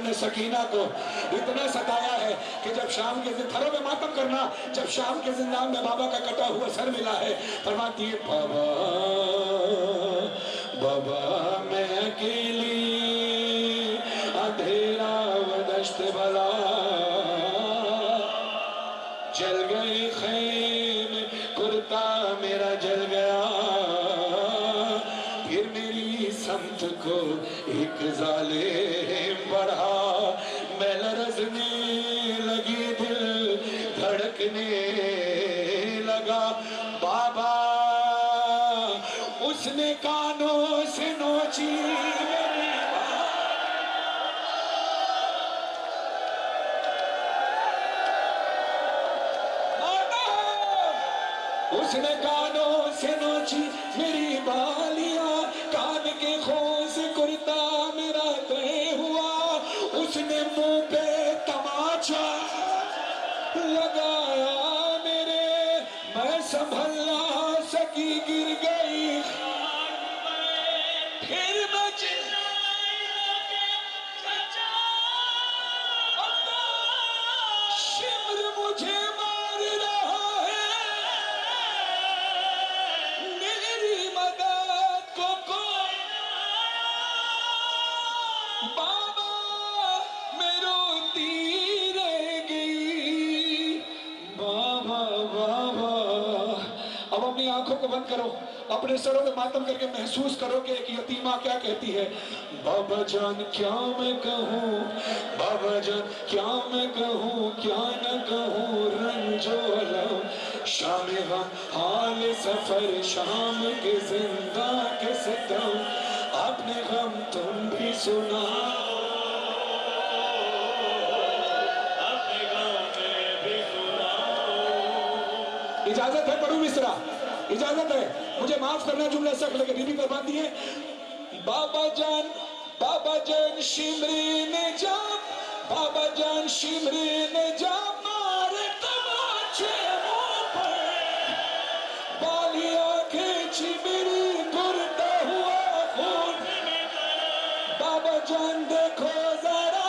ने सकीना को इतना सताया है कि जब शाम के घरों में मातम करना, जब शाम के जिंदान में बाबा का कटा हुआ सर मिला है, फरमाती है बाबा बाबा मैं अकेली अंधेरा व दश्त भला, जल गए खैमे कुर्ता मेरा जल गया, फिर मेरी समत को एक जालिम बढ़ा, मैं लरज़ने लगी दिल धड़कने लगा, बाबा उसने कानों से नोची मेरी उसने कानों से नोची मेरी बालियां, कान के खों से कुर्ता मेरा तय हुआ, उसने मुंह पे तमाचा लगाया मेरे, मैं संभल ना सकी गिर गई, फिर मैं शिमर मुझे मार रहा है, मेरी मदद को कोई, बाबा मैं रोती रह गई, बाबा बाबा। अब अपनी आंखों को बंद करो, अपने सरों पे मातम करके महसूस करो कि एक यतीमा क्या कहती है, बाबा जान क्या मैं कहूँ, बाबा जान क्या मैं कहूँ, क्या न कहूँ रंजो अलम, शाम गम हाल सफर शाम के जिंदा के सितम, अपने गम तुम भी सुना, अपने गम भी सुनाओ। इजाजत है पढ़ूं मिसरा, इजाजत है, मुझे माफ करना जुमला सख्त लगे, बीबी फरमाती है बाबा जान शिमरी ने जा, बाबा जान शिमरी ने जा मारे तमाचे मुंह पर, बालियां खींची मेरी गिरता हुआ खून, बाबा जान देखो जरा,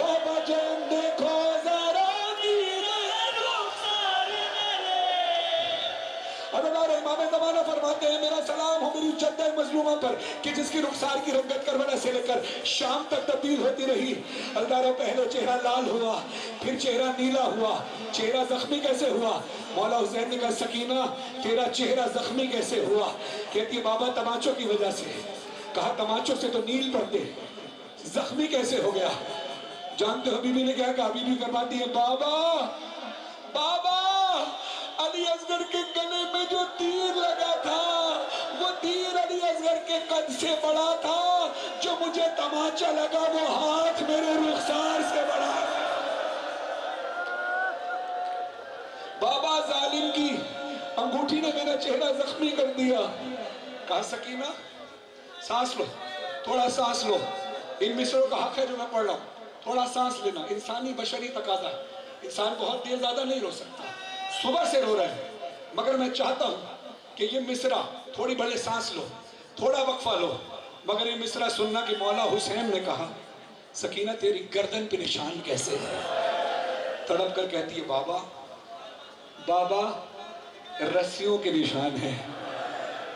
बाबा जान देखो जरा, इमाम ज़माना फरमाते हैं मेरा सलाम हो मेरी जद्दा मजलूमा पर कि जिसकी रुखसार की रंगत करबला से लेकर शाम तक तब्दील होती रही। अल्लाह पहले चेहरा लाल हुआ, फिर चेहरा नीला हुआ, चेहरा जख्मी कैसे हुआ? मौला हुसैन ने कहा सकीना तेरा चेहरा जख्मी कैसे हुआ? कहती है बाबा तमाचों की वजह से। कहा तमाचों से तो नील पड़ते, जख्मी कैसे हो गया? जानते हो बीबी ने क्या कहा? बीबी फरमाती है बाबा बाबा अली असगर के गले में जो तीर लगा था वो तीर अली असगर के कद से बड़ा था, जो मुझे तमाचा लगा वो हाथ मेरे रुखसार से बड़ा। बाबा जालिम की अंगूठी ने मेरा चेहरा जख्मी कर दिया। कहा सकीना सांस लो, थोड़ा सांस लो, इन मिसरों का हक है जो मैं पढ़ रहा हूँ, थोड़ा सांस लेना। इंसानी बशरी तकाजा है, इंसान बहुत देर ज्यादा नहीं रो सकता, सुबह से रो रहे हैं, मगर मैं चाहता हूं कि ये मिसरा थोड़ी भले सांस लो, थोड़ा वक्फा लो, मगर ये मिसरा सुनना कि मौला हुसैन ने कहा सकीना तेरी गर्दन पे निशान कैसे है? तड़प कर कहती है बाबा बाबा रस्सियों के निशान है।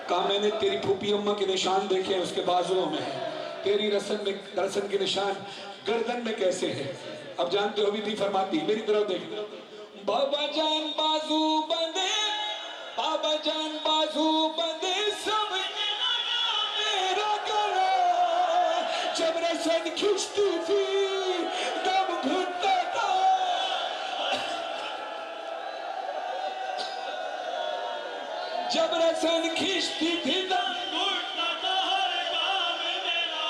कहा मैंने तेरी फूफी अम्मा के निशान देखे उसके बाजुओं में, तेरी रसन के निशान गर्दन में कैसे है? अब जानते हो बीबी फरमाती मेरी तरफ देख, बाबा जान बाजू बंदे, बाबा जान बाजू बंदे सब मेरा गला, जब रसन खिंचती थी दम घुटता था, जब रसन खिंचती थी दम घुटता था हर काम मेरा।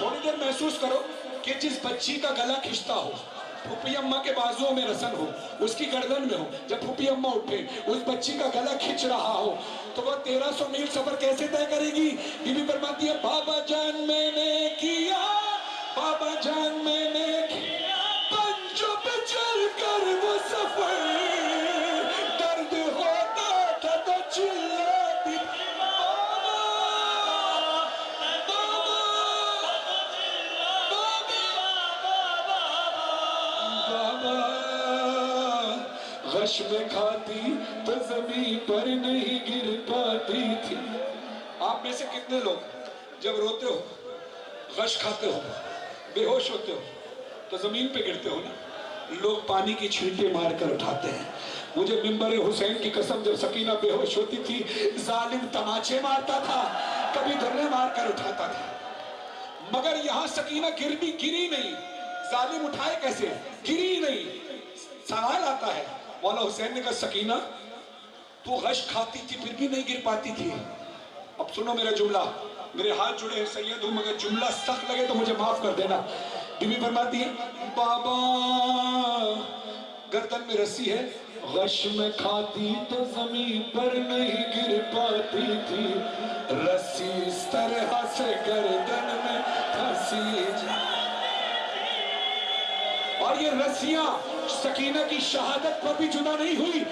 थोड़ी देर महसूस करो कि जिस बच्ची का गला खिंचता हो, फूफी अम्मा के बाजुओं में रसन हो, उसकी गर्दन में हो, जब फूफी अम्मा उठे उस बच्ची का गला खिंच रहा हो, तो वह 1300 मील सफर कैसे तय करेगी? बीबी फरमाती है बाबा जान मैंने किया, बाबा जान मैंने किया, पंजों पे चल कर वो सफर, दर्द होता था तो चिल्लाती بابا غش میں کھاتی تو زمین پر نہیں گر پاتی تھی. آپ میں سے کتنے لوگ جب روتے ہو، غش کھاتے ہو، بے ہوش ہوتے ہو تو زمین پہ گرتے ہو نا؟ لوگ پانی کی چھینٹے مار کر اٹھاتے ہیں. مجھے ممبر حسین کی قسم، جب سکینہ بے ہوش ہوتی تھی ظالم تماچے مارتا تھا، کبھی دھرنے مار کر اٹھاتا تھا. مگر یہاں سکینہ گری نہیں. ظالم اٹھائے کیسے؟ گری نہیں. سوال آتا ہے، مولا حسین نے کہا سکینہ تو غش کھاتی تھی پھر بھی نہیں گر پاتی تھی. اب سنو میرا جملہ، میرے ہاتھ جڑے ہیں سید ہوں، مگر جملہ سخت لگے تو مجھے معاف کر دینا. بی بی فرماتی ہے بابا گردن میں رسی ہے، غش میں کھاتی تو زمین پر نہیں گر پاتی تھی، رسی اس طرح سے گردن میں پھنسی جائے. اور یہ رسیاں سکینہ کی شہادت پر بھی جدا نہیں ہوئی.